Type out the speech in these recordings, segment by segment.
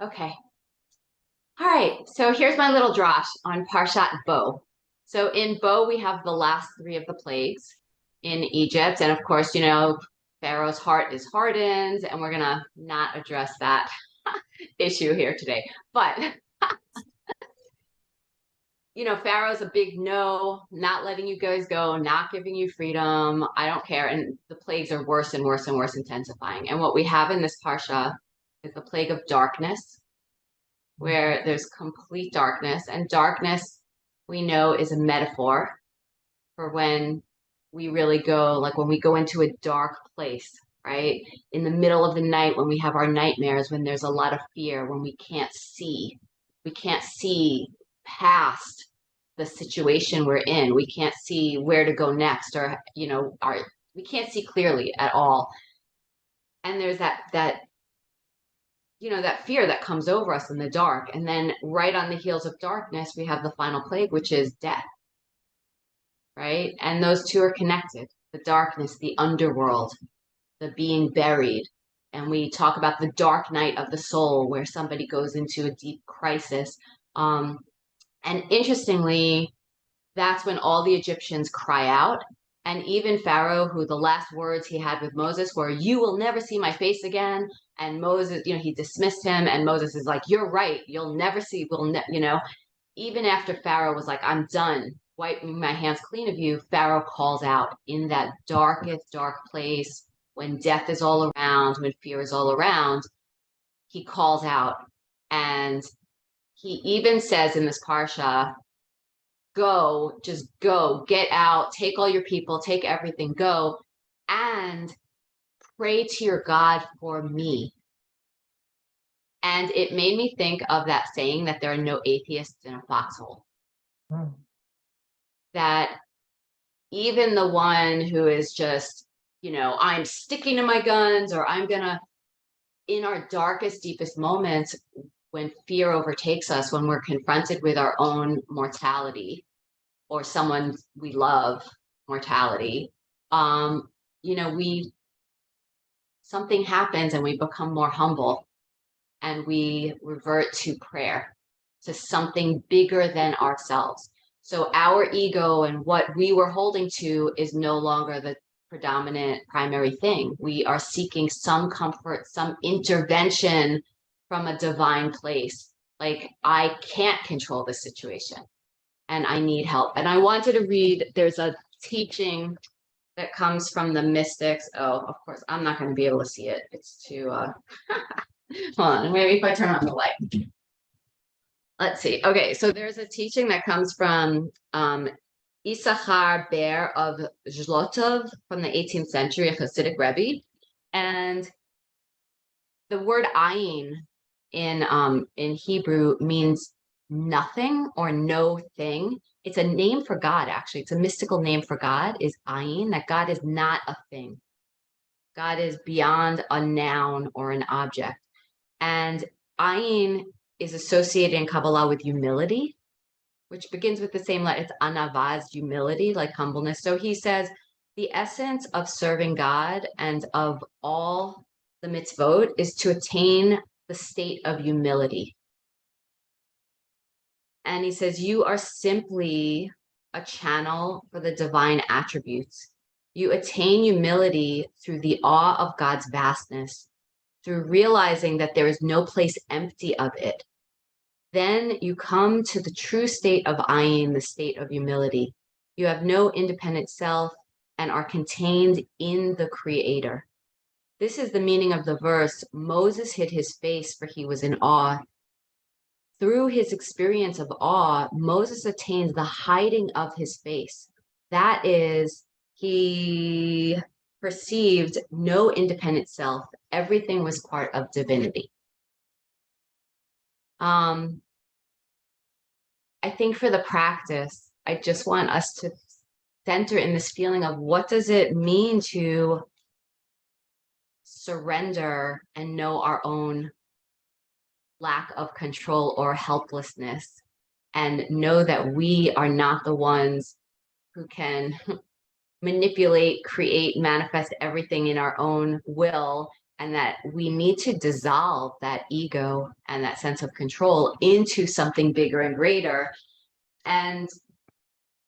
Okay. All right. So here's my little drosh on Parshat Bo. So in Bo, we have the last three of the plagues in Egypt. And of course, Pharaoh's heart is hardened, and we're going to not address that issue here today. But, Pharaoh's a big no, not letting you guys go, not giving you freedom. I don't care. And the plagues are worse and worse and worse, intensifying. And what we have in this Parsha is the plague of darkness, where there's complete darkness. And darkness, we know, is a metaphor for when we really go, like when we go into a dark place, right? In the middle of the night, when we have our nightmares, when there's a lot of fear, when we can't see past the situation we're in. We can't see where to go next, or, we can't see clearly at all. And there's that fear that comes over us in the dark. And then right on the heels of darkness, we have the final plague, which is death, right? And those two are connected. The darkness, the underworld, the being buried. And we talk about the dark night of the soul, where somebody goes into a deep crisis. And interestingly, that's when all the Egyptians cry out. And even Pharaoh, who the last words he had with Moses were, "You will never see my face again." And Moses, he dismissed him. And Moses is like, "You're right. You'll never see, even after Pharaoh was like, "I'm done wiping my hands clean of you," Pharaoh calls out in that darkest, dark place when death is all around, when fear is all around. He calls out. And he even says in this Parsha, "Go, just go, get out, take all your people, take everything, go, and pray to your God for me." And it made me think of that saying that there are no atheists in a foxhole. Mm. That even the one who is just, I'm sticking to my guns, or in our darkest, deepest moments, when fear overtakes us, when we're confronted with our own mortality, or someone we love mortality, something happens and we become more humble, and we revert to prayer, to something bigger than ourselves. So our ego and what we were holding to is no longer the predominant primary thing. We are seeking some comfort, some intervention from a divine place. Like, I can't control this situation and I need help. And I wanted to read, there's a teaching that comes from the mystics. Oh, of course, I'm not going to be able to see it. It's too, hold on, maybe if I turn on the light. Let's see. Okay, so there's a teaching that comes from Issachar Ber of Zlotov from the 18th century, a Hasidic Rebbe. And the word ayin in Hebrew means nothing or no thing. It's a name for God, actually. It's a mystical name for God, is ayin, that God is not a thing. God is beyond a noun or an object. And ayin is associated in Kabbalah with humility, which begins with the same letter. It's anavaz, humility, like humbleness. So he says the essence of serving God and of all the mitzvot is to attain the state of humility. And he says, you are simply a channel for the divine attributes. You attain humility through the awe of God's vastness, through realizing that there is no place empty of it. Then you come to the true state of ayin, the state of humility. You have no independent self and are contained in the Creator. This is the meaning of the verse, Moses hid his face for he was in awe. Through his experience of awe, Moses attains the hiding of his face. That is, he perceived no independent self. Everything was part of divinity. I think for the practice, I just want us to center in this feeling of what does it mean to surrender and know our own lack of control or helplessness, and know that we are not the ones who can manipulate, create, manifest everything in our own will, and that we need to dissolve that ego and that sense of control into something bigger and greater. And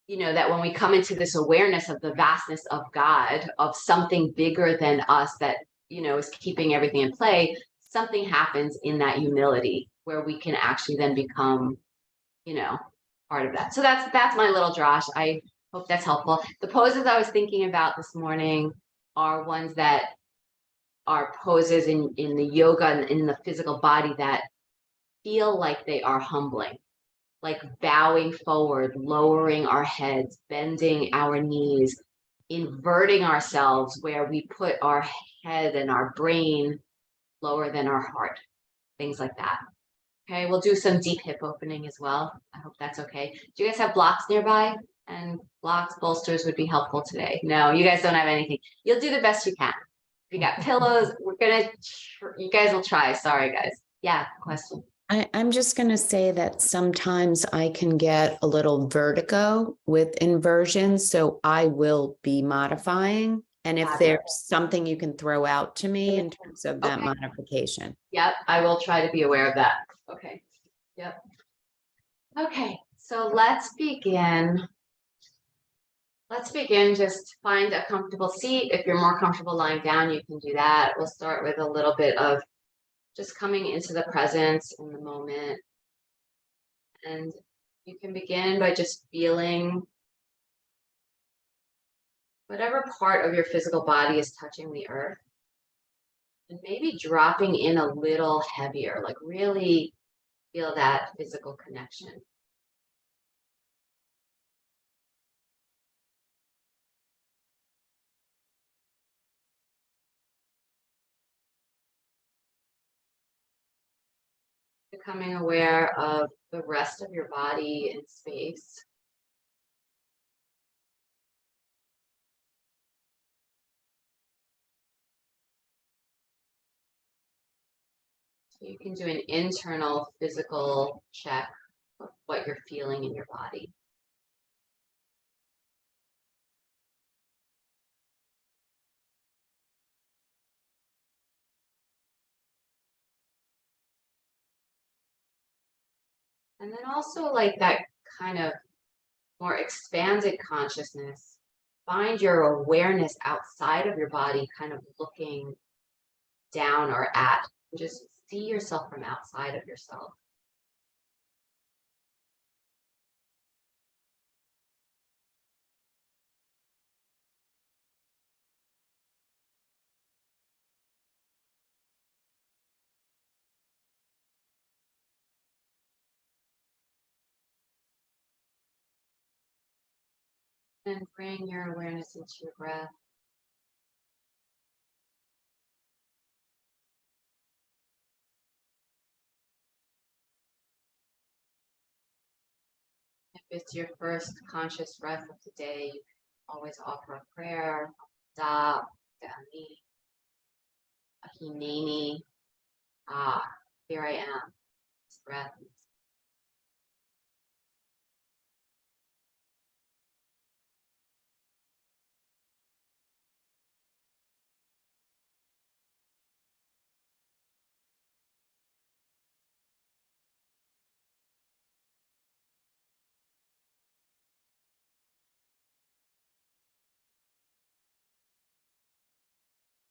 that when we come into this awareness of the vastness of God, of something bigger than us that, is keeping everything in play, something happens in that humility where we can actually then become, part of that. So that's my little drosh. I hope that's helpful. The poses I was thinking about this morning are ones that are poses in the yoga and in the physical body that feel like they are humbling, like bowing forward, lowering our heads, bending our knees, inverting ourselves where we put our head and our brain lower than our heart, things like that. Okay, we'll do some deep hip opening as well. I hope that's okay. Do you guys have blocks nearby? And blocks, bolsters would be helpful today. No, you guys don't have anything. You'll do the best you can. If you got pillows, you guys will try. Sorry, guys. Yeah, question. I'm just going to say that sometimes I can get a little vertigo with inversions, so I will be modifying. And if there's something you can throw out to me in terms of that modification. Yep, I will try to be aware of that. Okay. Yep. Okay, so let's begin. Just find a comfortable seat. If you're more comfortable lying down, you can do that. We'll start with a little bit of just coming into the presence in the moment. And you can begin by just feeling whatever part of your physical body is touching the earth. And maybe dropping in a little heavier, like really feel that physical connection. Becoming aware of the rest of your body in space. So you can do an internal physical check of what you're feeling in your body. And then also like that kind of more expanded consciousness, find your awareness outside of your body, kind of looking down or at, just see yourself from outside of yourself. And bring your awareness into your breath. If it's your first conscious breath of the day, you can always offer a prayer. Da, Dani, Ahineni. Ah, here I am. This breath.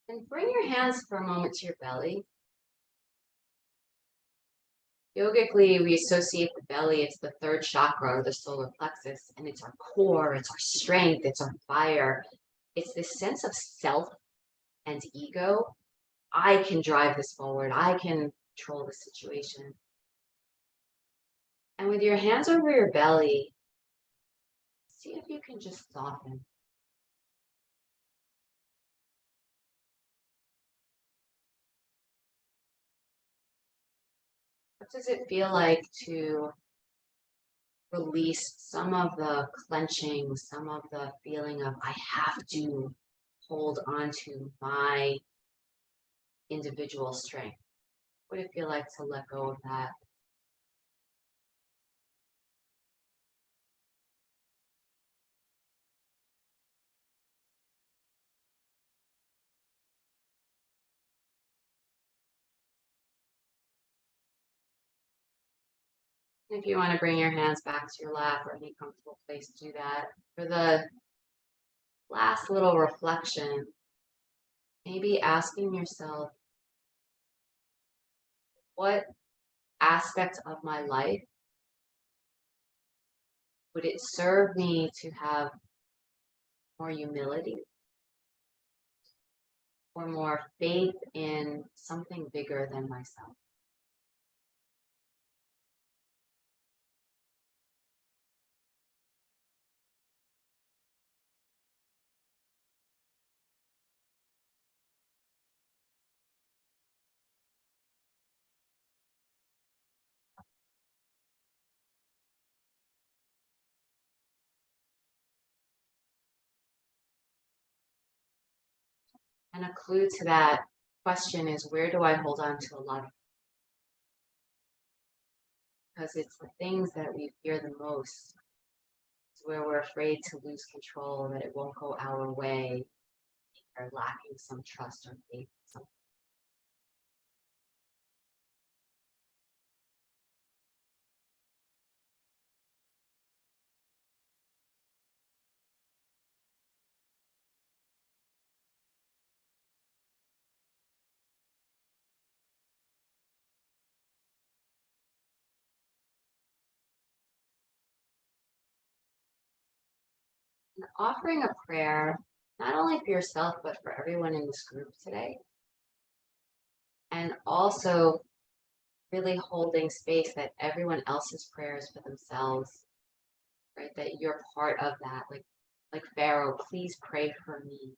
And bring your hands for a moment to your belly. Yogically, we associate the belly, it's the third chakra, or the solar plexus, and it's our core, it's our strength, it's our fire. It's this sense of self and ego. I can drive this forward. I can control the situation. And with your hands over your belly, see if you can just soften. What does it feel like to release some of the clenching, some of the feeling of I have to hold on to my individual strength? What would it feel like to let go of that? If you want to bring your hands back to your lap or any comfortable place, do that. For the last little reflection, maybe asking yourself, what aspect of my life would it serve me to have more humility or more faith in something bigger than myself? And a clue to that question is, where do I hold on to a lot of? Because it's the things that we fear the most. It's where we're afraid to lose control, that it won't go our way, or lacking some trust or faith in something. And offering a prayer, not only for yourself, but for everyone in this group today. And also really holding space that everyone else's prayers for themselves, right? That you're part of that. Like Pharaoh, please pray for me.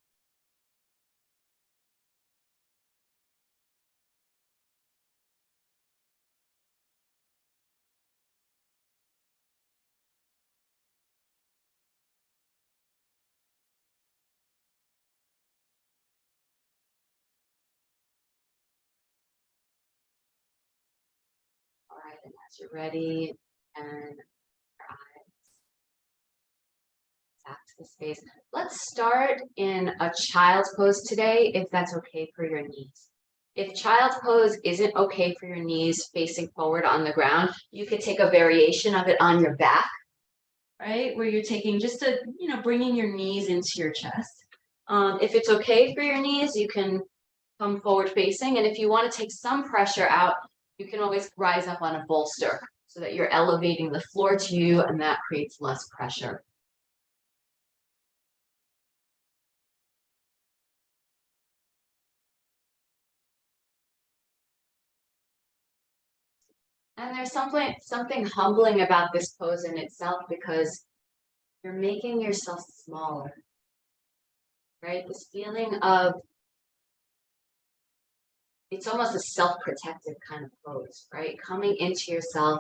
All right, and as you're ready, and your eyes back to the space. Let's start in a child's pose today, if that's okay for your knees. If child's pose isn't okay for your knees facing forward on the ground, you could take a variation of it on your back, right? Where you're taking just a, bringing your knees into your chest. If it's okay for your knees, you can come forward facing. And if you want to take some pressure out, you can always rise up on a bolster so that you're elevating the floor to you, and that creates less pressure. And there's something humbling about this pose in itself, because you're making yourself smaller, right? This feeling of, it's almost a self-protective kind of pose, right? Coming into yourself.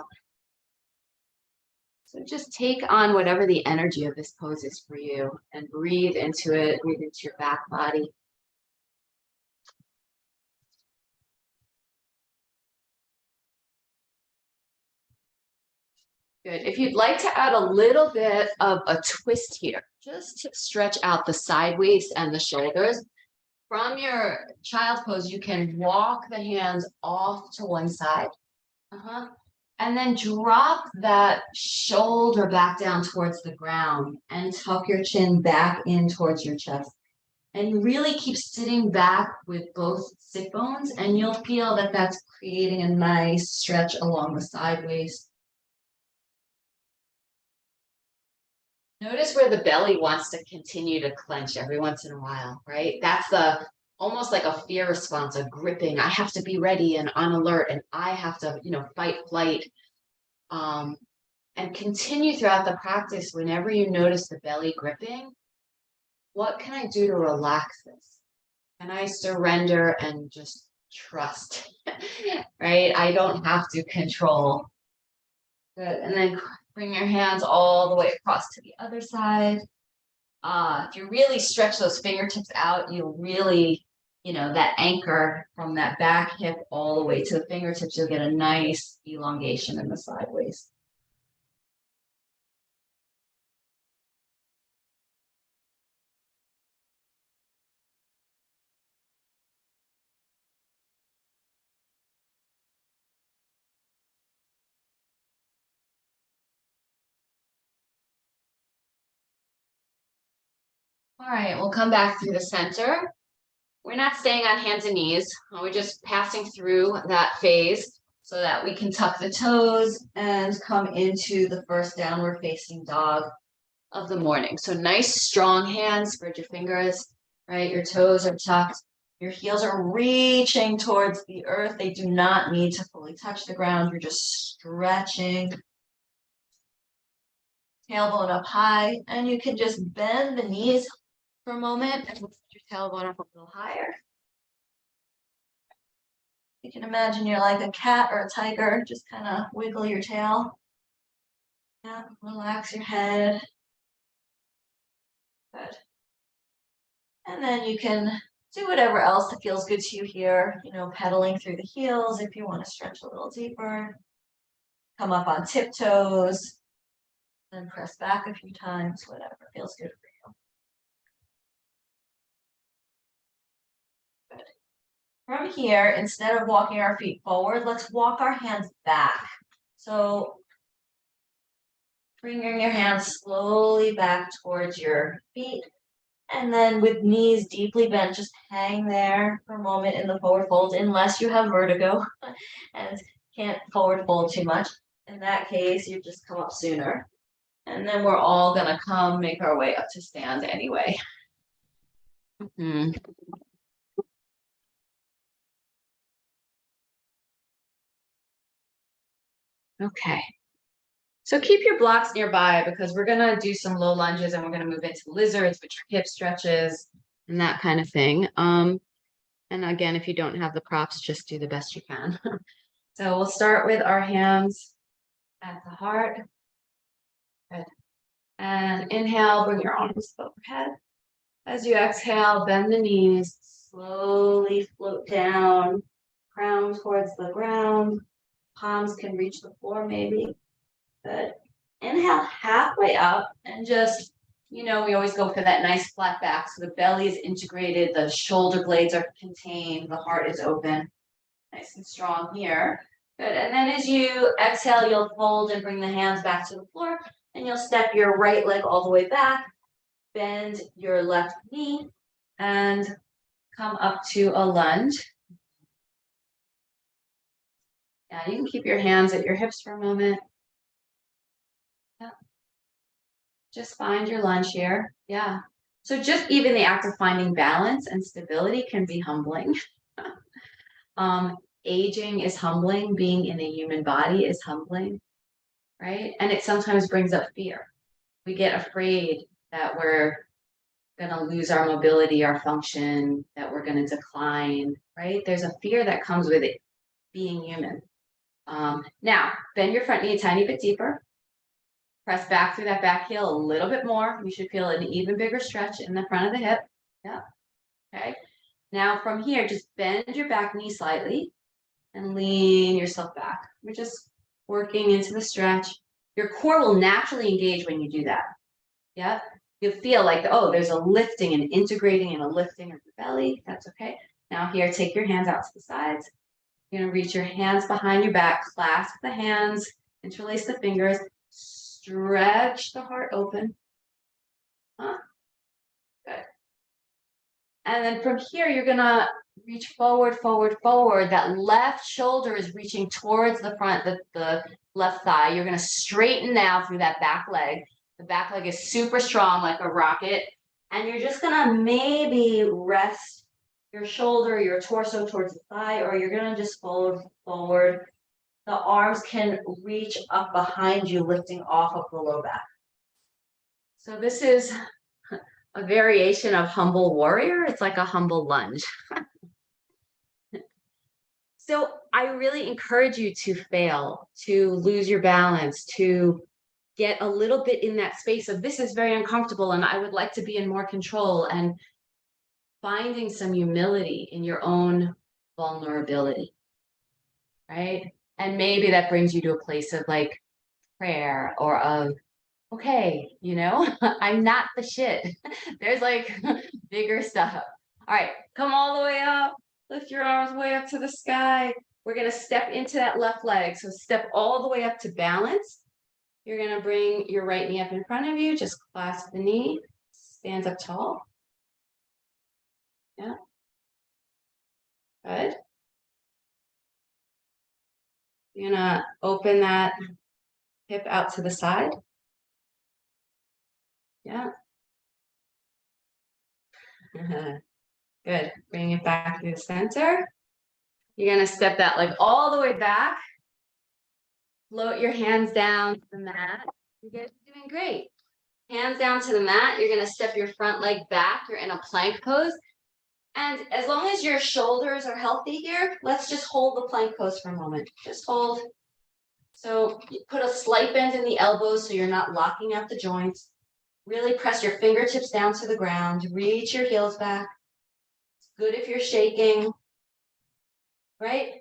So just take on whatever the energy of this pose is for you and breathe into it, breathe into your back body. Good. If you'd like to add a little bit of a twist here, just to stretch out the side waist and the shoulders. From your child pose, you can walk the hands off to one side. And then drop that shoulder back down towards the ground and tuck your chin back in towards your chest. And really keep sitting back with both sit bones, and you'll feel that that's creating a nice stretch along the side waist. Notice where the belly wants to continue to clench every once in a while, right? That's almost like a fear response, a gripping. I have to be ready and on alert, and I have to, fight, flight. And continue throughout the practice. Whenever you notice the belly gripping, what can I do to relax this? Can I surrender and just trust, right? I don't have to control. Good. And then bring your hands all the way across to the other side. If you really stretch those fingertips out, you'll really, that anchor from that back hip all the way to the fingertips, you'll get a nice elongation in the side waist. All right, we'll come back through the center. We're not staying on hands and knees. We're just passing through that phase so that we can tuck the toes and come into the first downward facing dog of the morning. So nice, strong hands, spread your fingers, right? Your toes are tucked. Your heels are reaching towards the earth. They do not need to fully touch the ground. You're just stretching. Tailbone up high, and you can just bend the knees for a moment and lift your tailbone up a little higher. You can imagine you're like a cat or a tiger, just kind of wiggle your tail. Yeah, relax your head. Good. And then you can do whatever else that feels good to you here, pedaling through the heels if you want to stretch a little deeper. Come up on tiptoes, then press back a few times, whatever feels good for you. Good. From here, instead of walking our feet forward, let's walk our hands back. So bringing your hands slowly back towards your feet. And then with knees deeply bent, just hang there for a moment in the forward fold, unless you have vertigo and can't forward fold too much. In that case, you just come up sooner. And then we're all gonna make our way up to stand anyway. Okay. So keep your blocks nearby because we're gonna do some low lunges and we're gonna move into lizards, which are hip stretches and that kind of thing. And again, if you don't have the props, just do the best you can. So we'll start with our hands at the heart. Good. And inhale, bring your arms overhead. As you exhale, bend the knees, slowly float down, crown towards the ground. Palms can reach the floor maybe. Good. Inhale halfway up and just, we always go for that nice flat back. So the belly is integrated, the shoulder blades are contained, the heart is open. Nice and strong here. Good. And then as you exhale, you'll fold and bring the hands back to the floor, and you'll step your right leg all the way back, bend your left knee, and come up to a lunge. Yeah, you can keep your hands at your hips for a moment. Yeah. Just find your lunge here. Yeah. So just even the act of finding balance and stability can be humbling. Aging is humbling. Being in a human body is humbling, right? And it sometimes brings up fear. We get afraid that we're going to lose our mobility, our function, that we're going to decline, right? There's a fear that comes with it, being human. Now, bend your front knee a tiny bit deeper. Press back through that back heel a little bit more. You should feel an even bigger stretch in the front of the hip. Yeah. Okay. Now from here, just bend your back knee slightly and lean yourself back. We're just working into the stretch. Your core will naturally engage when you do that. Yeah. You'll feel like, oh, there's a lifting and integrating and a lifting of the belly. That's okay. Now here, take your hands out to the sides. You're going to reach your hands behind your back, clasp the hands, interlace the fingers, stretch the heart open. Good. And then from here, you're going to reach forward, forward, forward. That left shoulder is reaching towards the front, the left thigh. You're going to straighten now through that back leg. The back leg is super strong, like a rocket. And you're just going to maybe rest your shoulder, your torso towards the thigh, or you're going to just fold forward. The arms can reach up behind you, lifting off of the low back. So this is a variation of humble warrior. It's like a humble lunge. So I really encourage you to fail, to lose your balance, to get a little bit in that space of this is very uncomfortable and I would like to be in more control, and finding some humility in your own vulnerability, right? And maybe that brings you to a place of like prayer or of, okay, I'm not the shit. There's like bigger stuff. All right, come all the way up. Lift your arms way up to the sky. We're going to step into that left leg. So step all the way up to balance. You're going to bring your right knee up in front of you. Just clasp the knee. Stand up tall. Yeah. Good. You're gonna open that hip out to the side. Yeah. Good. Bring it back to the center. You're gonna step that leg all the way back. Float your hands down to the mat. You guys are doing great. Hands down to the mat. You're gonna step your front leg back. You're in a plank pose. And as long as your shoulders are healthy here, let's just hold the plank pose for a moment. Just hold. So you put a slight bend in the elbows so you're not locking out the joints. Really press your fingertips down to the ground. Reach your heels back. It's good if you're shaking, right?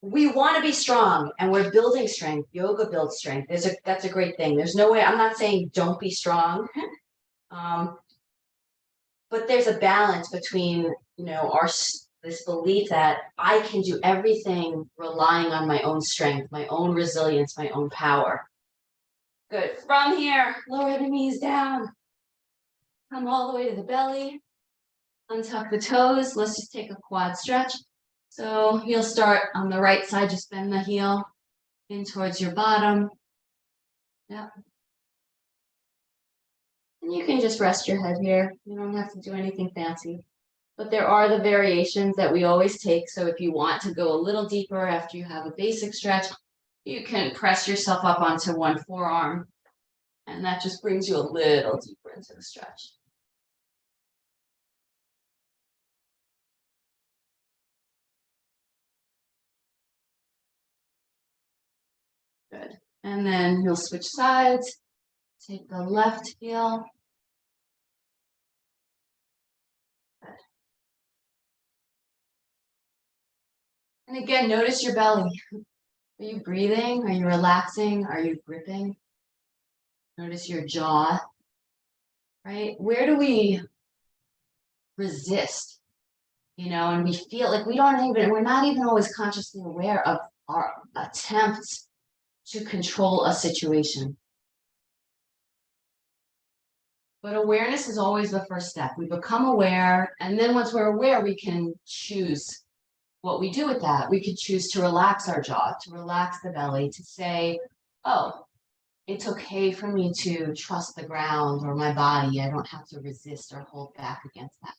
We want to be strong and we're building strength. Yoga builds strength. That's a great thing. There's no way, I'm not saying don't be strong. But there's a balance between, this belief that I can do everything relying on my own strength, my own resilience, my own power. Good. From here, lower the knees down. Come all the way to the belly. Untuck the toes. Let's just take a quad stretch. So you'll start on the right side, just bend the heel in towards your bottom. Yep. And you can just rest your head here. You don't have to do anything fancy. But there are the variations that we always take. So if you want to go a little deeper after you have a basic stretch, you can press yourself up onto one forearm. And that just brings you a little deeper into the stretch. Good. And then you'll switch sides. Take the left heel. Good. And again, notice your belly. Are you breathing? Are you relaxing? Are you gripping? Notice your jaw, right? Where do we resist? And we feel like we're not even always consciously aware of our attempts to control a situation. But awareness is always the first step. We become aware, and then once we're aware, we can choose what we do with that. We could choose to relax our jaw, to relax the belly, to say, oh, it's okay for me to trust the ground or my body. I don't have to resist or hold back against that.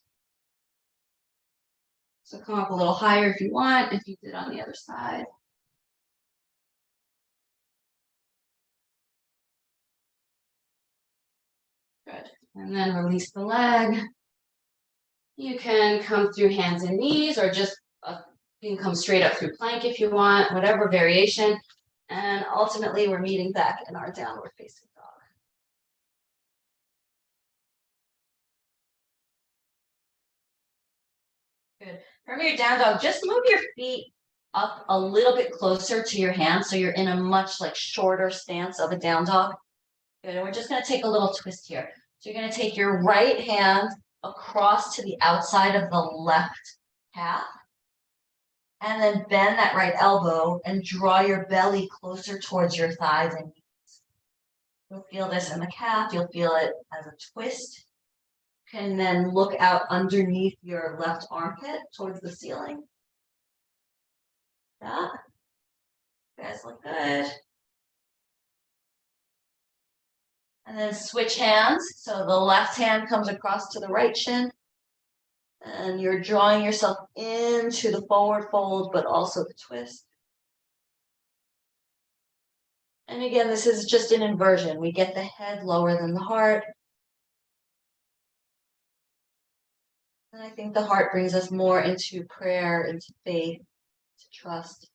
So come up a little higher if you want, if you did on the other side. Good. And then release the leg. You can come through hands and knees, or just you can come straight up through plank if you want, whatever variation. And ultimately, we're meeting back in our downward facing dog. Good. From your down dog, just move your feet up a little bit closer to your hands, so you're in a much shorter stance of a down dog. Good. And we're just going to take a little twist here. So you're going to take your right hand across to the outside of the left calf, and then bend that right elbow and draw your belly closer towards your thighs and knees. You'll feel this in the calf. You'll feel it as a twist. Can then look out underneath your left armpit towards the ceiling. Yeah. You guys look good. And then switch hands. So the left hand comes across to the right shin. And you're drawing yourself into the forward fold, but also the twist. And again, this is just an inversion. We get the head lower than the heart. And I think the heart brings us more into prayer, into faith, to trust.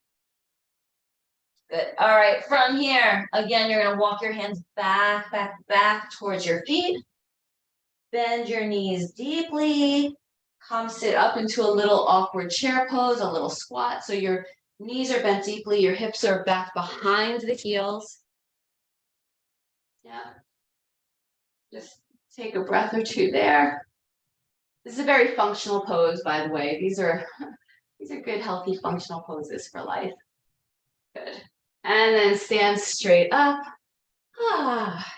Good. All right, from here, again, you're going to walk your hands back, back, back towards your feet. Bend your knees deeply. Come sit up into a little awkward chair pose, a little squat. So your knees are bent deeply, your hips are back behind the heels. Yeah. Just take a breath or two there. This is a very functional pose, by the way. These are good, healthy, functional poses for life. Good. And then stand straight up.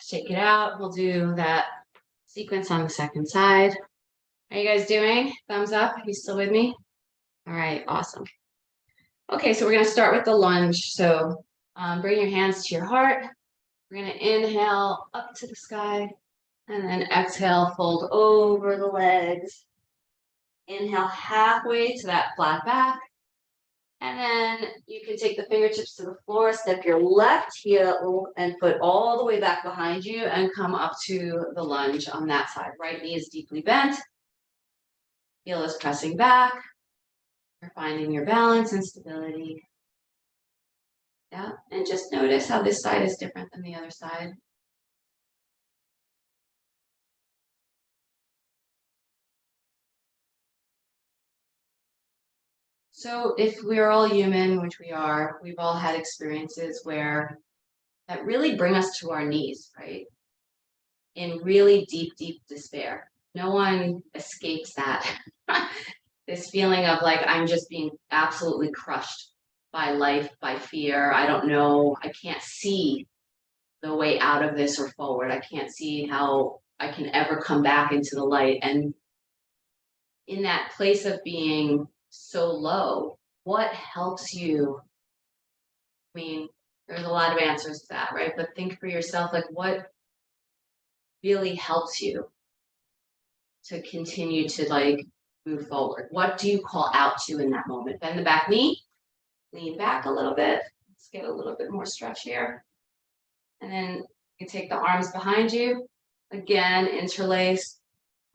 Shake it out. We'll do that sequence on the second side. How you guys doing? Thumbs up. You still with me? All right, awesome. Okay, so we're going to start with the lunge. So bring your hands to your heart. We're going to inhale up to the sky and then exhale, fold over the legs. Inhale halfway to that flat back. And then you can take the fingertips to the floor, step your left heel and foot all the way back behind you and come up to the lunge on that side. Right knee is deeply bent. Heel is pressing back. You're finding your balance and stability. Yeah, and just notice how this side is different than the other side. So if we're all human, which we are, we've all had experiences where that really bring us to our knees, right? In really deep, deep despair. No one escapes that. This feeling of like, I'm just being absolutely crushed by life, by fear. I don't know. I can't see the way out of this or forward. I can't see how I can ever come back into the light. And in that place of being so low, what helps you? I mean, there's a lot of answers to that, right? But think for yourself, like what really helps you to continue to like move forward? What do you call out to in that moment? Bend the back knee, lean back a little bit. Let's get a little bit more stretch here. And then you take the arms behind you. Again, interlace,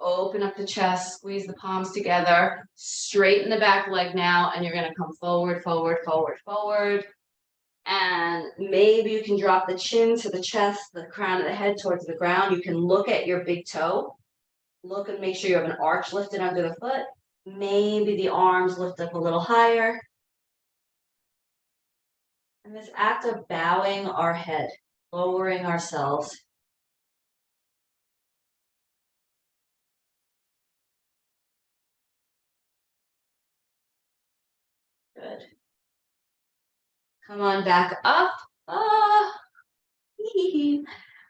open up the chest, squeeze the palms together, straighten the back leg now, and you're gonna come forward, forward, forward, forward. And maybe you can drop the chin to the chest, the crown of the head towards the ground. You can look at your big toe. Look and make sure you have an arch lifted under the foot. Maybe the arms lift up a little higher. And this act of bowing our head, lowering ourselves. Good. Come on back up.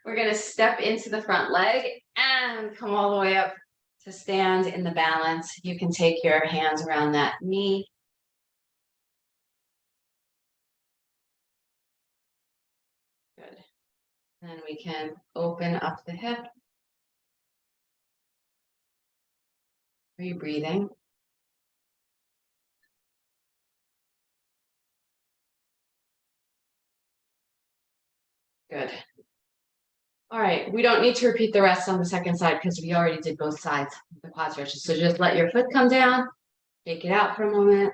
We're going to step into the front leg and come all the way up to stand in the balance. You can take your hands around that knee. Good. Then we can open up the hip. Are you breathing? Good. All right, we don't need to repeat the rest on the second side because we already did both sides of the quad stretches. So just let your foot come down, take it out for a moment.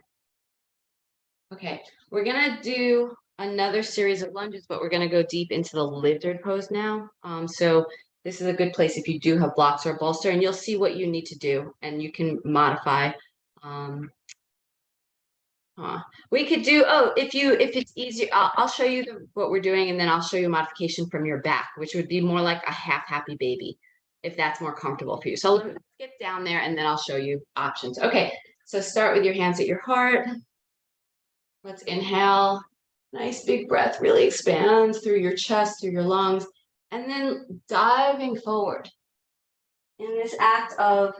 Okay, we're gonna do another series of lunges, but we're gonna go deep into the lizard pose now. So this is a good place if you do have blocks or bolster, and you'll see what you need to do, and you can modify. We could do, if it's easier, I'll show you what we're doing, and then I'll show you a modification from your back, which would be more like a half happy baby, if that's more comfortable for you. So let's get down there and then I'll show you options. Okay, so start with your hands at your heart. Let's inhale, nice big breath, really expand through your chest, through your lungs, and then diving forward in this act of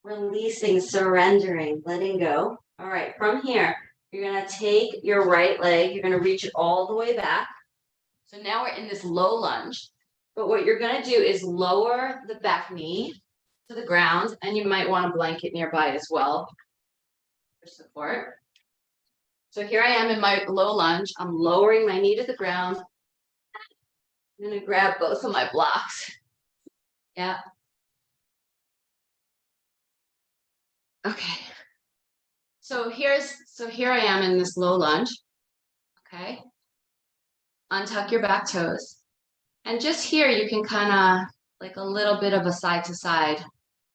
releasing, surrendering, letting go. All right, from here, you're gonna take your right leg, you're gonna reach it all the way back. So now we're in this low lunge, but what you're gonna do is lower the back knee to the ground, and you might want a blanket nearby as well for support. So here I am in my low lunge. I'm lowering my knee to the ground. I'm gonna grab both of my blocks. Yeah. Okay. So here I am in this low lunge. Okay. Untuck your back toes. And just here you can kind of like a little bit of a side to side.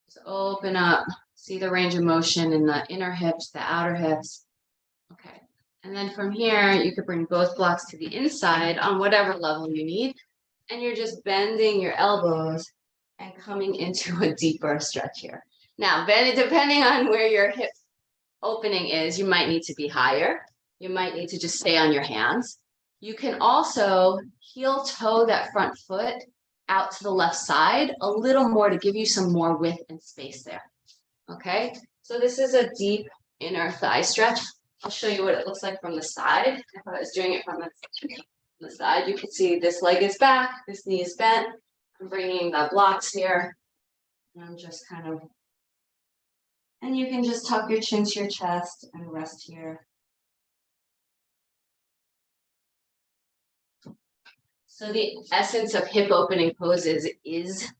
Just open up, see the range of motion in the inner hips, the outer hips. Okay. And then from here, you could bring both blocks to the inside on whatever level you need. And you're just bending your elbows and coming into a deeper stretch here. Now, depending on where your hip opening is, you might need to be higher. You might need to just stay on your hands. You can also heel toe that front foot out to the left side a little more to give you some more width and space there. Okay, so this is a deep inner thigh stretch. I'll show you what it looks like from the side. If I was doing it from the side, you can see this leg is back, this knee is bent. I'm bringing the blocks here. And I'm just kind of, and you can just tuck your chin to your chest and rest here. So the essence of hip opening poses is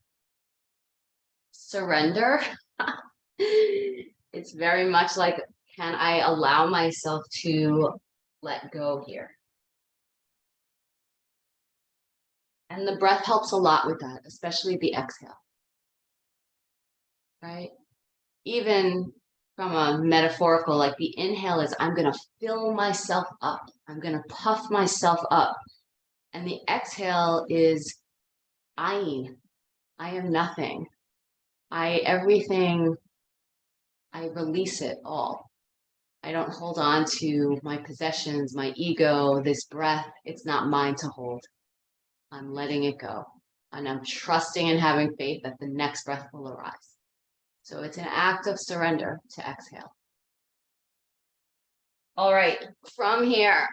surrender. It's very much like, can I allow myself to let go here? And the breath helps a lot with that, especially the exhale, right? Even from a metaphorical, like the inhale is, I'm going to fill myself up. I'm going to puff myself up. And the exhale is, I am nothing. Everything, I release it all. I don't hold on to my possessions, my ego, this breath. It's not mine to hold. I'm letting it go. And I'm trusting and having faith that the next breath will arise. So it's an act of surrender to exhale. All right, from here,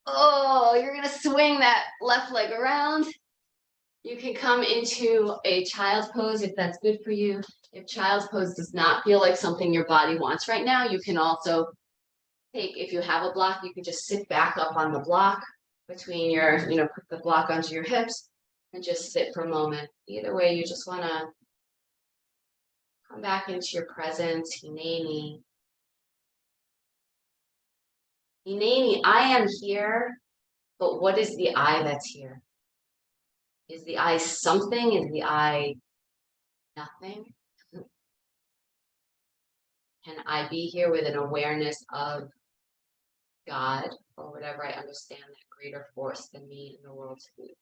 you're going to swing that left leg around. You can come into a child's pose if that's good for you. If child's pose does not feel like something your body wants right now, you can also take, if you have a block, you can just sit back up on the block between your, put the block onto your hips and just sit for a moment. Either way, you just want to come back into your presence. Hineni. Hineni, I am here, but what is the I that's here? Is the I something? Is the I nothing? Can I be here with an awareness of God or whatever I understand that greater force than me in the world to be?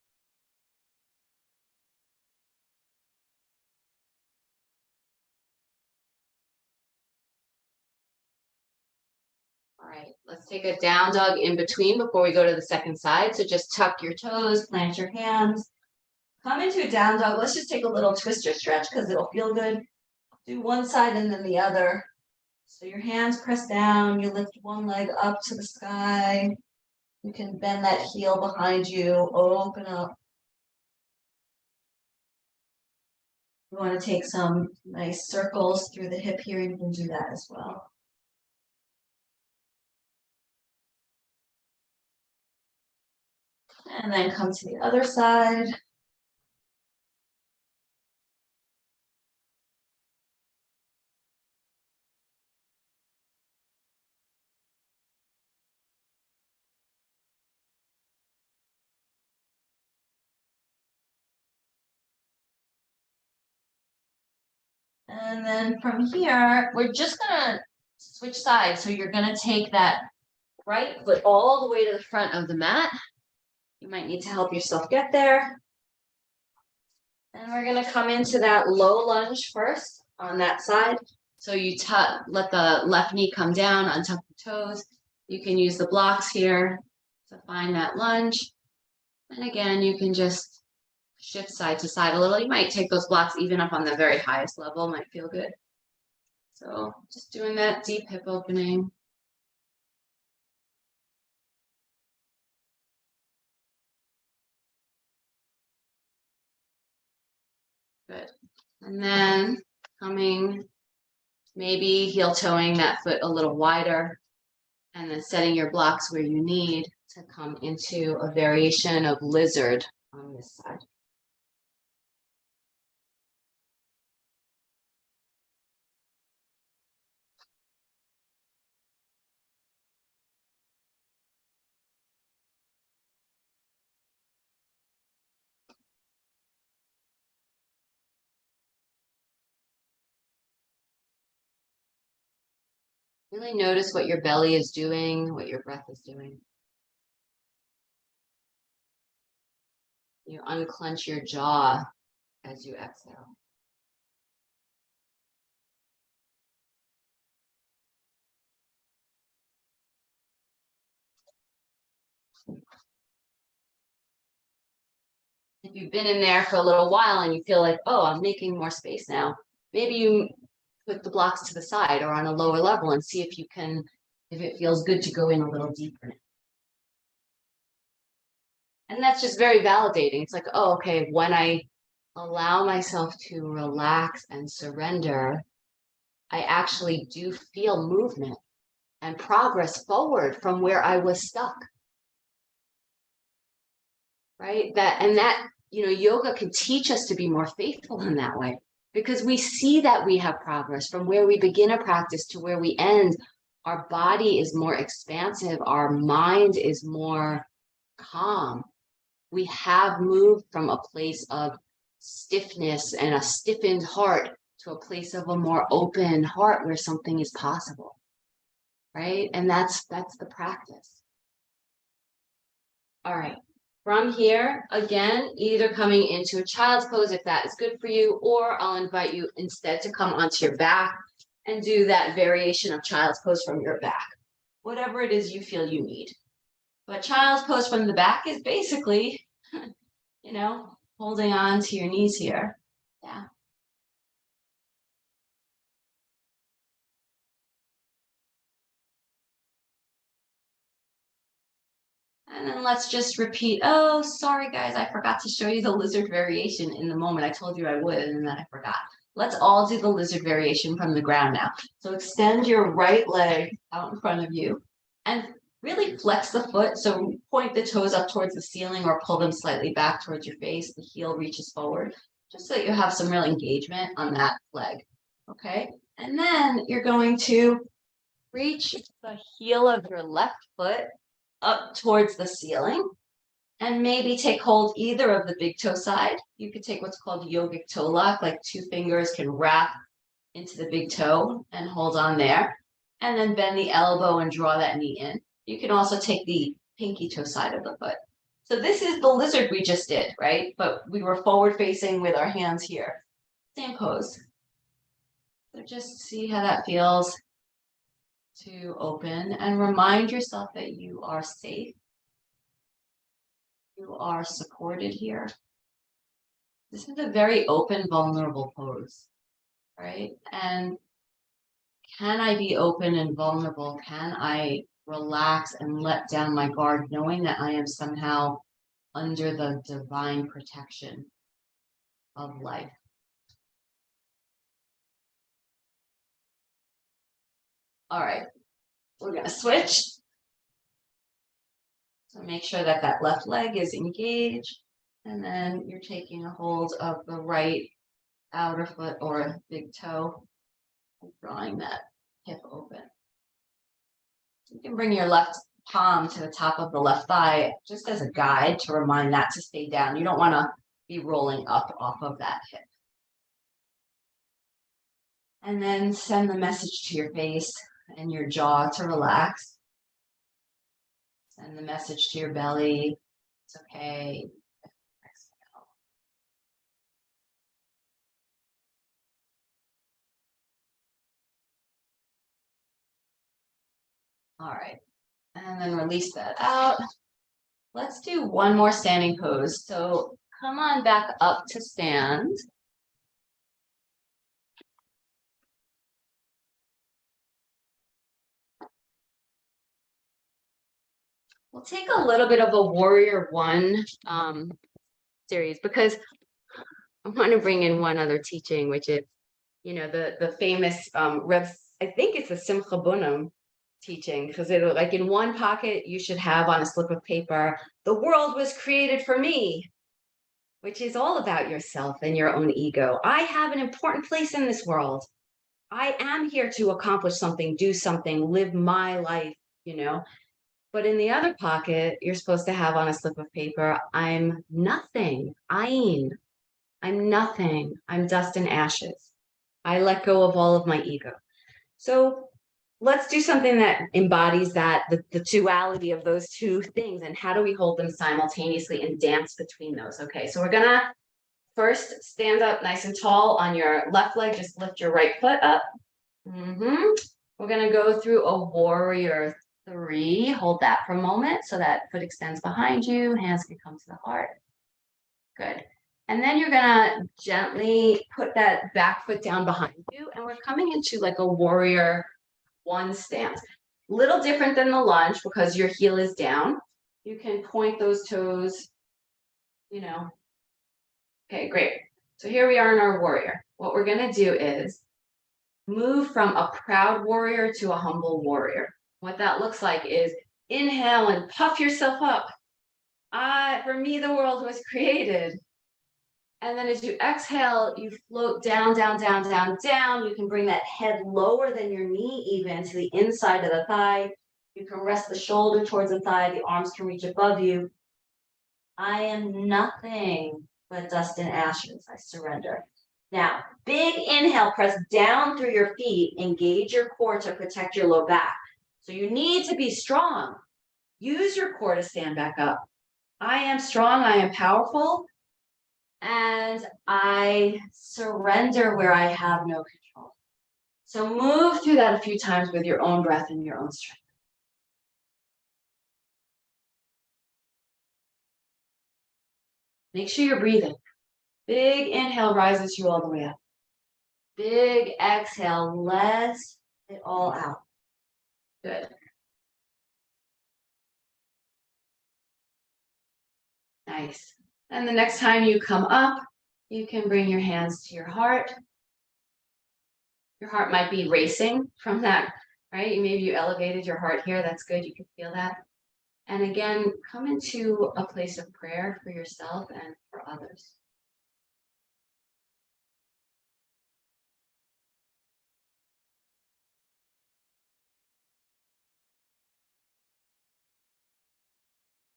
All right, let's take a down dog in between before we go to the second side. So just tuck your toes, plant your hands. Come into a down dog. Let's just take a little twister stretch because it'll feel good. Do one side and then the other. So your hands press down. You lift one leg up to the sky. You can bend that heel behind you. Open up. You want to take some nice circles through the hip here. You can do that as well. And then come to the other side. And then from here, we're just gonna switch sides. So you're gonna take that right foot all the way to the front of the mat. You might need to help yourself get there. And we're gonna come into that low lunge first on that side. So you let the left knee come down, untuck the toes. You can use the blocks here to find that lunge. And again, you can just shift side to side a little. You might take those blocks even up on the very highest level, might feel good. So just doing that deep hip opening. Good. And then coming, maybe heel toeing that foot a little wider, and then setting your blocks where you need to come into a variation of lizard on this side. Really notice what your belly is doing, what your breath is doing. You unclench your jaw as you exhale. if you've been in there for a little while and you feel like, oh, I'm making more space now, maybe you put the blocks to the side or on a lower level and see if you can, if it feels good to go in a little deeper. And that's just very validating. It's like, oh, okay, when I allow myself to relax and surrender, I actually do feel movement and progress forward from where I was stuck. Right? That, yoga can teach us to be more faithful in that way because we see that we have progress from where we begin a practice to where we end. Our body is more expansive. Our mind is more calm. We have moved from a place of stiffness and a stiffened heart to a place of a more open heart where something is possible, right? And that's the practice. All right, from here, again, either coming into a child's pose if that is good for you, or I'll invite you instead to come onto your back and do that variation of child's pose from your back, whatever it is you feel you need. But child's pose from the back is basically, holding on to your knees here. Yeah. And then let's just repeat. Oh, sorry, guys. I forgot to show you the lizard variation in the moment. I told you I would, and then I forgot. Let's all do the lizard variation from the ground now. So extend your right leg out in front of you and really flex the foot. So point the toes up towards the ceiling or pull them slightly back towards your face. The heel reaches forward, just so that you have some real engagement on that leg. Okay. And then you're going to reach the heel of your left foot up towards the ceiling and maybe take hold either of the big toe side. You could take what's called yogic toe lock, like 2 fingers can wrap into the big toe and hold on there, and then bend the elbow and draw that knee in. You can also take the pinky toe side of the foot. So this is the lizard we just did, right? But we were forward facing with our hands here. Same pose. So just see how that feels to open and remind yourself that you are safe. You are supported here. This is a very open, vulnerable pose, right? And can I be open and vulnerable? Can I relax and let down my guard, knowing that I am somehow under the divine protection of life? All right, we're gonna switch. So make sure that that left leg is engaged, and then you're taking a hold of the right outer foot or big toe, and drawing that hip open. You can bring your left palm to the top of the left thigh just as a guide to remind that to stay down. You don't want to be rolling up off of that hip. And then send the message to your face and your jaw to relax. Send the message to your belly. It's okay. Exhale. All right. And then release that out. Let's do one more standing pose. So come on back up to stand. We'll take a little bit of a warrior one series because I want to bring in one other teaching, which is, the famous Rev, I think it's a Simcha Bunim teaching, because it like in one pocket you should have on a slip of paper, the world was created for me, which is all about yourself and your own ego. I have an important place in this world. I am here to accomplish something, do something, live my life, But in the other pocket, you're supposed to have on a slip of paper, I'm nothing. I'm nothing. I'm dust and ashes. I let go of all of my ego. So let's do something that embodies that, the duality of those two things, and how do we hold them simultaneously and dance between those? Okay, so we're gonna first stand up nice and tall on your left leg, just lift your right foot up. We're gonna go through a warrior 3. Hold that for a moment so that foot extends behind you, hands can come to the heart. Good. And then you're gonna gently put that back foot down behind you, and we're coming into like a warrior one stance. Little different than the lunge because your heel is down. You can point those toes, you know. Okay, great. So here we are in our warrior. What we're gonna do is move from a proud warrior to a humble warrior. What that looks like is inhale and puff yourself up. For me, the world was created. And then as you exhale, you float down, down, down, down, down. You can bring that head lower than your knee, even to the inside of the thigh. You can rest the shoulder towards the thigh. The arms can reach above you. I am nothing but dust and ashes. I surrender. Now, big inhale, press down through your feet, engage your core to protect your low back. So you need to be strong. Use your core to stand back up. I am strong, I am powerful, and I surrender where I have no control. So move through that a few times with your own breath and your own strength. Make sure you're breathing. Big inhale rises you all the way up. Big exhale lets it all out. Good. Nice. And the next time you come up, you can bring your hands to your heart. Your heart might be racing from that, right? Maybe you elevated your heart here. That's good. You can feel that. And again, come into a place of prayer for yourself and for others.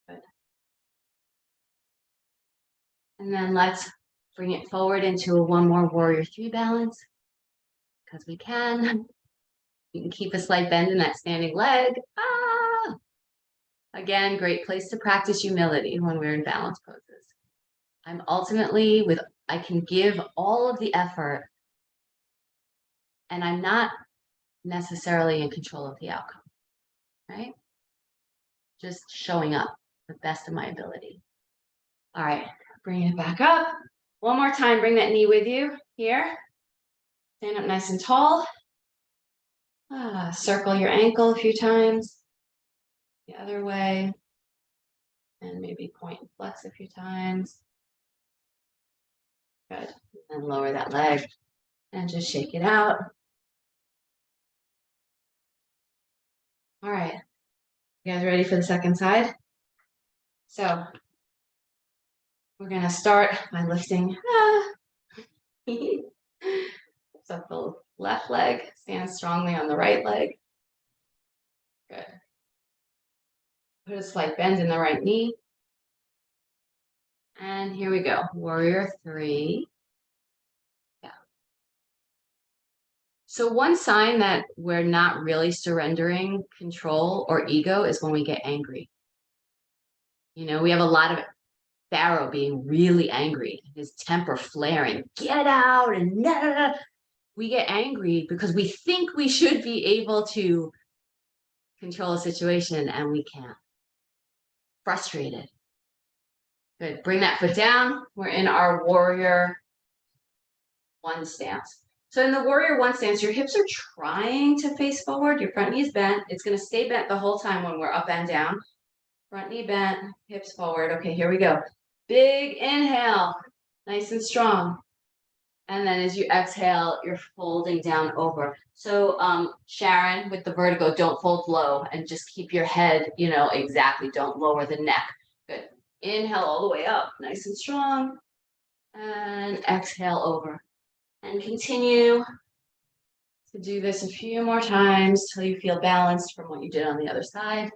Good. And then let's bring it forward into a one more warrior three balance, because we can. You can keep a slight bend in that standing leg. Again, great place to practice humility when we're in balance poses. I'm ultimately I can give all of the effort, and I'm not necessarily in control of the outcome, right? Just showing up the best of my ability. All right, bring it back up. One more time, bring that knee with you here. Stand up nice and tall. Circle your ankle a few times. The other way. And maybe point and flex a few times. Good. And lower that leg and just shake it out. All right. You guys ready for the second side? So we're going to start by lifting. So the left leg stands strongly on the right leg. Good. Put a slight bend in the right knee. And here we go. Warrior three. Yeah. So one sign that we're not really surrendering control or ego is when we get angry. You know, we have a lot of Pharaoh being really angry, his temper flaring, get out, and nah. We get angry because we think we should be able to control a situation and we can't. Frustrated. Good. Bring that foot down. We're in our warrior one stance. So in the warrior one stance, your hips are trying to face forward. Your front knee is bent. It's going to stay bent the whole time when we're up and down. Front knee bent, hips forward. Okay, here we go. Big inhale, nice and strong. And then as you exhale, you're folding down over. So Sharon, with the vertigo, don't fold low and just keep your head, exactly. Don't lower the neck. Good. Inhale all the way up, nice and strong. And exhale over. And continue to do this a few more times till you feel balanced from what you did on the other side.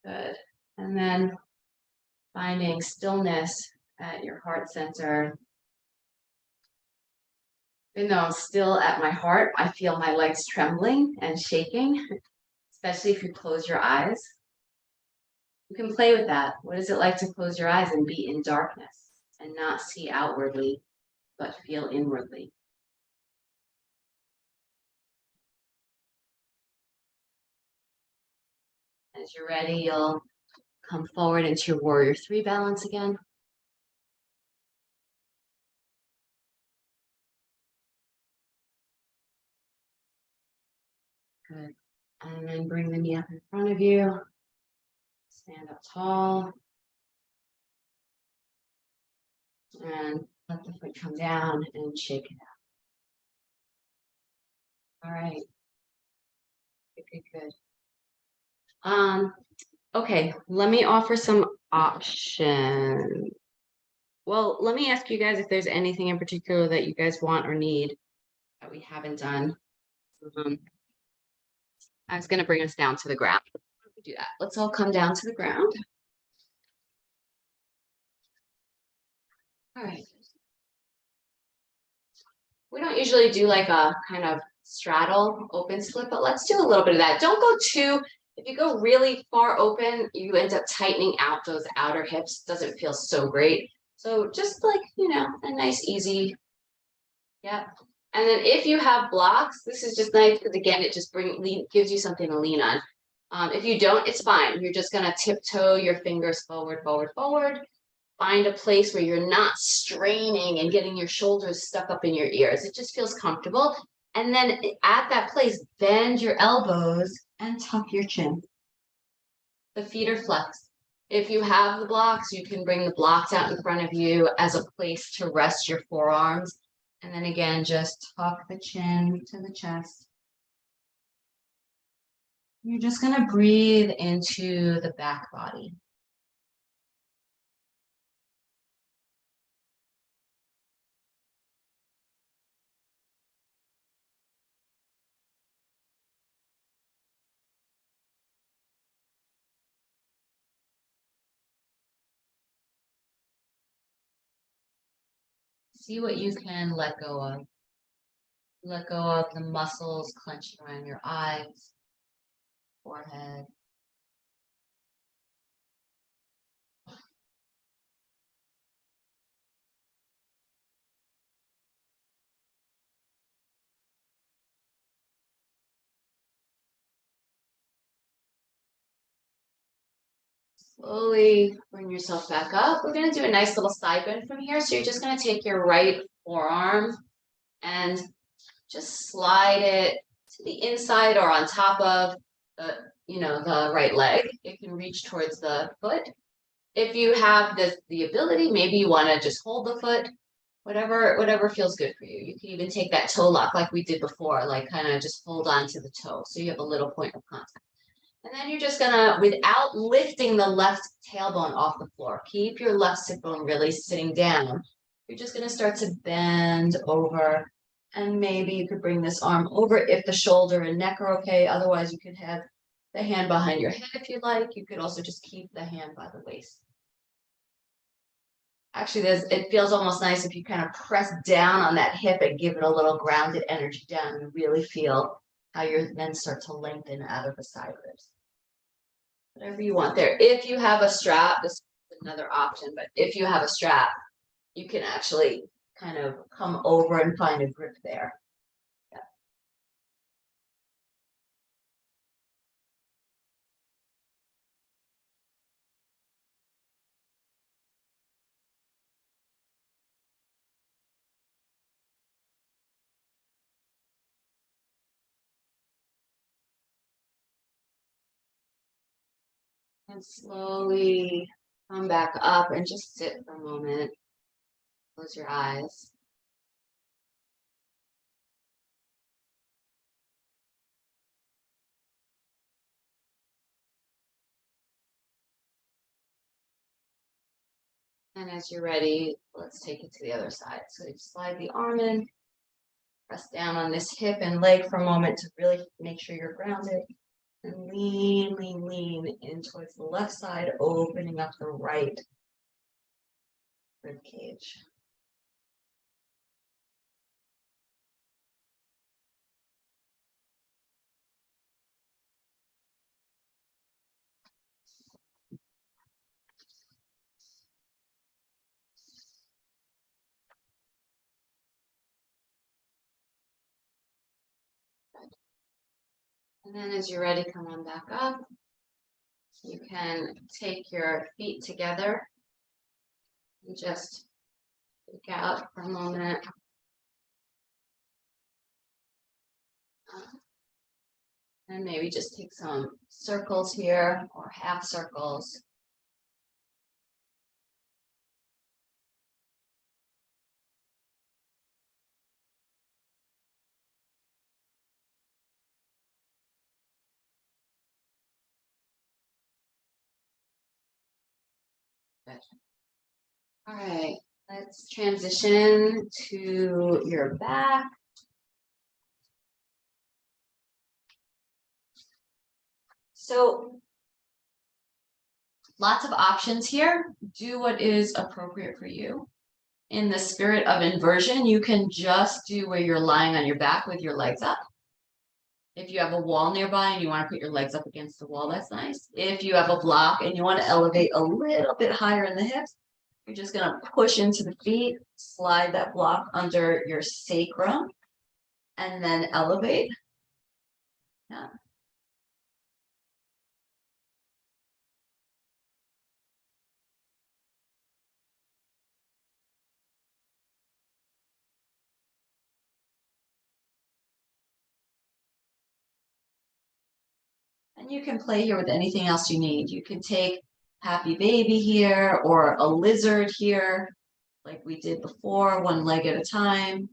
Good. And then finding stillness at your heart center. Even though I'm still at my heart, I feel my legs trembling and shaking, especially if you close your eyes. You can play with that. What is it like to close your eyes and be in darkness and not see outwardly? but feel inwardly. As you're ready, you'll come forward into your warrior three balance again. Good. And then bring the knee up in front of you. Stand up tall. And let the foot come down and shake it out. All right. Good, good, good. Okay, let me offer some options. Well, let me ask you guys if there's anything in particular that you guys want or need that we haven't done. I was going to bring us down to the ground. Do that. Let's all come down to the ground. All right. We don't usually do like a kind of straddle open split, but let's do a little bit of that. Don't go too, if you go really far open, you end up tightening out those outer hips. Doesn't feel so great. So just like, a nice, easy, yeah. And then if you have blocks, this is just nice because again, it just gives you something to lean on. If you don't, it's fine. You're just gonna tiptoe your fingers forward, forward, forward. Find a place where you're not straining and getting your shoulders stuck up in your ears. It just feels comfortable. And then at that place, bend your elbows and tuck your chin. The feet are flexed. If you have the blocks, you can bring the blocks out in front of you as a place to rest your forearms. And then again, just tuck the chin to the chest. You're just going to breathe into the back body. See what you can let go of. Let go of the muscles clenching around your eyes, forehead. Slowly bring yourself back up. We're going to do a nice little side bend from here. So you're just going to take your right forearm and just slide it to the inside or on top of the right leg. It can reach towards the foot. If you have the ability, maybe you want to just hold the foot, whatever feels good for you. You can even take that toe lock like we did before, like kind of just hold on to the toe. So you have a little point of contact. And then you're just gonna, without lifting the left tailbone off the floor, keep your left sit bone really sitting down. You're just gonna start to bend over, and maybe you could bring this arm over if the shoulder and neck are okay. Otherwise, you could have the hand behind your head if you like. You could also just keep the hand by the waist. Actually, it feels almost nice if you kind of press down on that hip and give it a little grounded energy down. You really feel how your then start to lengthen out of the side ribs. Whatever you want there. If you have a strap, this is another option, but if you have a strap, you can actually kind of come over and find a grip there. Yeah. And slowly come back up and just sit for a moment. Close your eyes. And as you're ready, let's take it to the other side. So you slide the arm in, press down on this hip and leg for a moment to really make sure you're grounded. And lean, lean, lean in towards the left side, opening up the right rib cage. And then as you're ready, come on back up. You can take your feet together and just look out for a moment. And maybe just take some circles here or half circles. Good. All right, let's transition to your back. So lots of options here. Do what is appropriate for you. In the spirit of inversion, you can just do where you're lying on your back with your legs up. If you have a wall nearby and you want to put your legs up against the wall, that's nice. If you have a block and you want to elevate a little bit higher in the hips, you're just going to push into the feet, slide that block under your sacrum, and then elevate. Yeah. And you can play here with anything else you need. You can take happy baby here or a lizard here, like we did before, one leg at a time.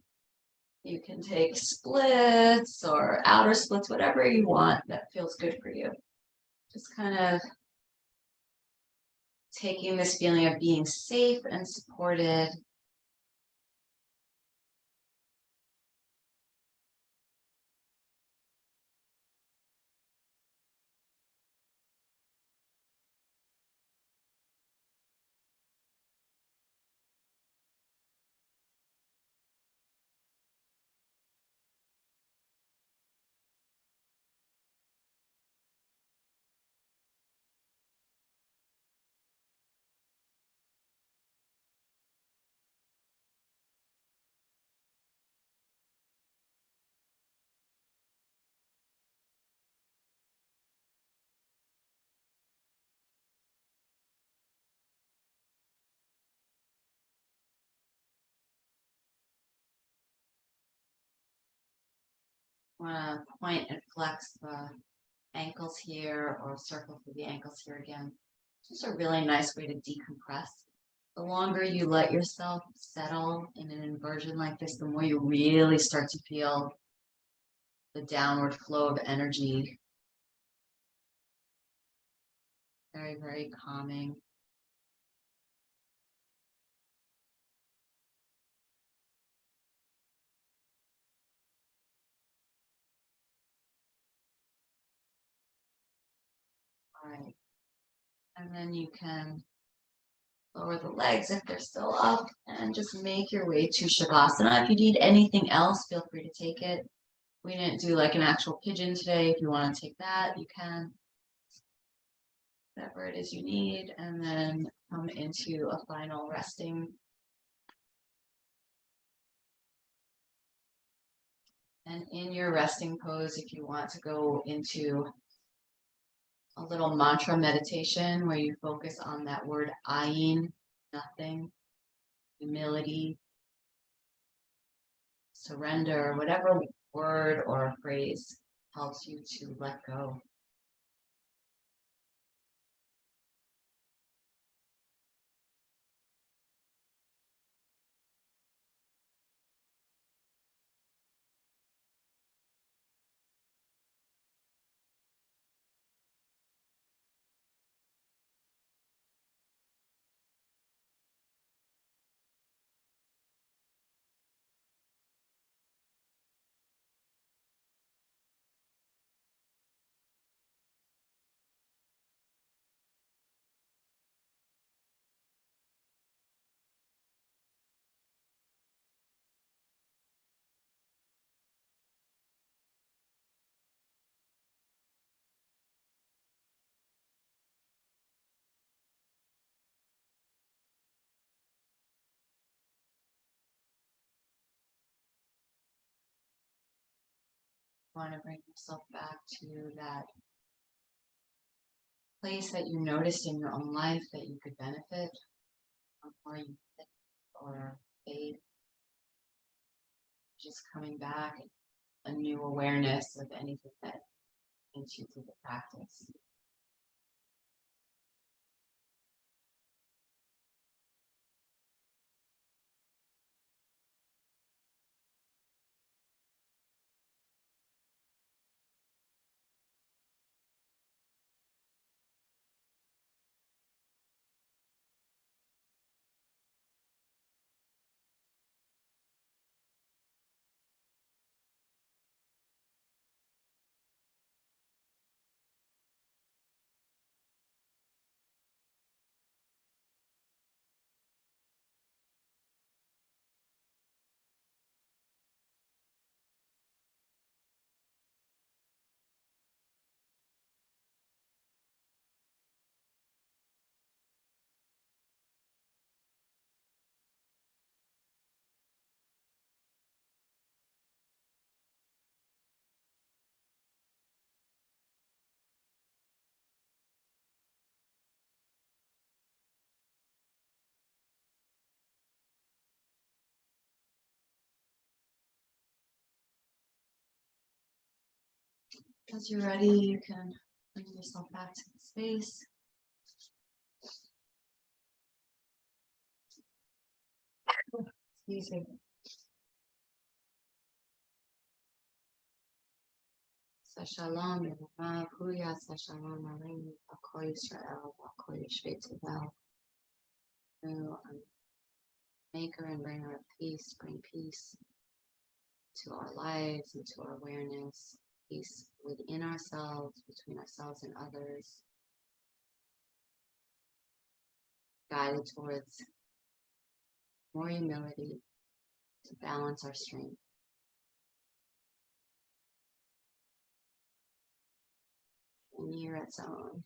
You can take splits or outer splits, whatever you want that feels good for you. Just kind of taking this feeling of being safe and supported. Want to point and flex the ankles here or circle through the ankles here again. Just a really nice way to decompress. The longer you let yourself settle in an inversion like this, the more you really start to feel the downward flow of energy. Very, very calming. All right. And then you can lower the legs if they're still up and just make your way to Shavasana. If you need anything else, feel free to take it. We didn't do like an actual pigeon today. If you want to take that, you can. Whatever it is you need, and then come into a final resting. And in your resting pose, if you want to go into a little mantra meditation where you focus on that word ayin, nothing, humility, surrender, whatever word or phrase helps you to let go. want to bring yourself back to that place that you noticed in your own life that you could benefit from, or you or faith, just coming back, a new awareness of anything that brings you through the practice. As you're ready, you can bring yourself back to the space. Excuse me. Shalom, Yerusha, Kuya, Shalom, Alayhi, Akoy Israel, Akoy Shvetevel. Maker and bringer of peace, bring peace to our lives and to our awareness, peace within ourselves, between ourselves and others, guided towards more humility to balance our strength. And you're at zone.